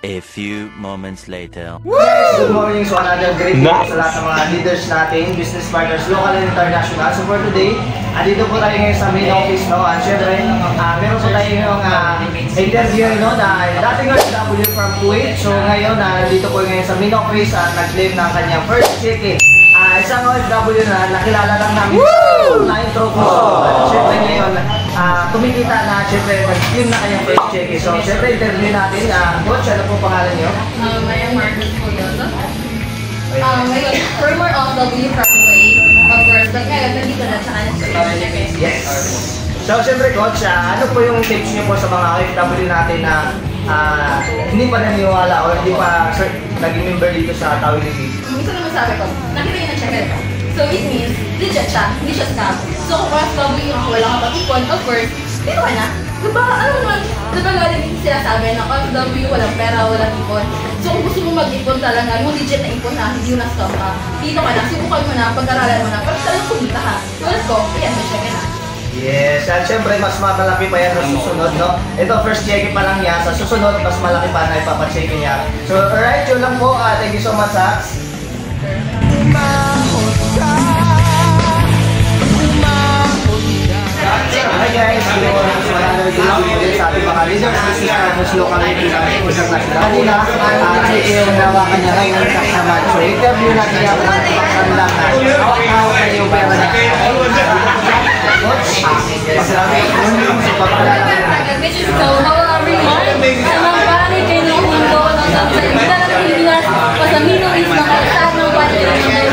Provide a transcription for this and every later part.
A few moments later. Guys, good morning. So another great day sa lahat ng mga leaders natin, business partners, local and international. So for today, andito po tayo ngayon sa main office, no? At syempre, meron po tayo ngayong interview, no? Na dating OFW from Kuwait. So ngayon, nandito po ngayon sa main office at nag-claim ng kanyang first check-in. Isang OFW na nakilala lang namin sa intro ko. Syempre ngayon, kumikita na, syempre nag-claim na kanyang first check-in. So syempre interview natin. Coach, ano po pangalan niyo? Maya Marcos Puyoso. Ngayon, former OFW from Kuwait. Of course, but ngayon, nandito na sa kanya sa check-in. Yes. So syempre Coach, ano po yung tips niyo po sa mga OFW natin na hindi pa naniniwala o hindi pa naging member dito sa Tawid TV? Minsan naman sabi ko, nakita niyo ng check-in ko. So it means, legit siya, hindi siya scam. So kung OFW yung wala kang pag-ipon, of course, dito ka na. Diba, ano naman, diba galing sinasabi na OFW, walang pera, walang ipon. So kung gusto mo mag-ipon talaga, yung legit na ipon na, hindi yung na-scam ka, dito ka na, subukan mo na, pag-aralan mo na, pag talagang kumita ka. So let's go, ayan, may check-in na. Yes, at syempre mas malaki pa yan sa susunod, no? Ito, first check-in pa lang niya, sa susunod, mas malaki pa na ipapacheck-in niya. So, alright, yun lang po. Thank you so much, Sax. Hi guys, good morning. So, another day ulit sa ating mga leaders. This is Carlos Local International. Kanina, check-in yung nawakan niya ngayon kasama. So, interview natin niya kung ano lang na. Hawak-hawak na yung pera niya. So, how are you? Ang pari kayo ng mundo sa Pilipinas, sa Middle East, na kalsad ng pari kayo ng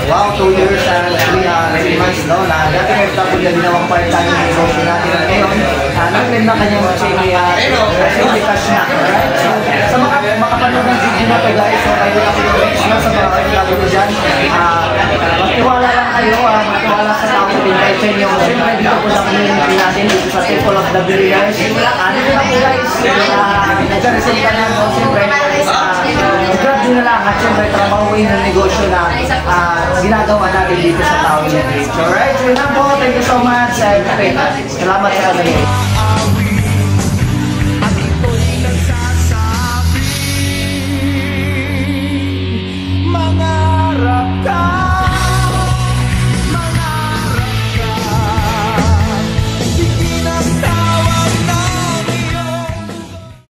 Wow, 2 years and 3 months, no? Dati OFW na ginawang part-time yung negosyo natin. Ngayon, nag-claim na kanyang kasi cash na. Alright? So, sa makapanood ng video na ito guys, so kayo na kayo sa mga OFW dyan. Magtiwala lang kayo, magtiwala sa tao din kayo sa inyo. Siyempre, dito po sa community natin, dito sa Temple of the Billionaires. Dito na po guys, nag-receive ka na, siyempre, grab nyo na lang at siyempre, trabahuin ng negosyo na ginagawa natin dito sa Tawid TV. So, alright, yun lang po. Thank you so much. Salamat sa kanila.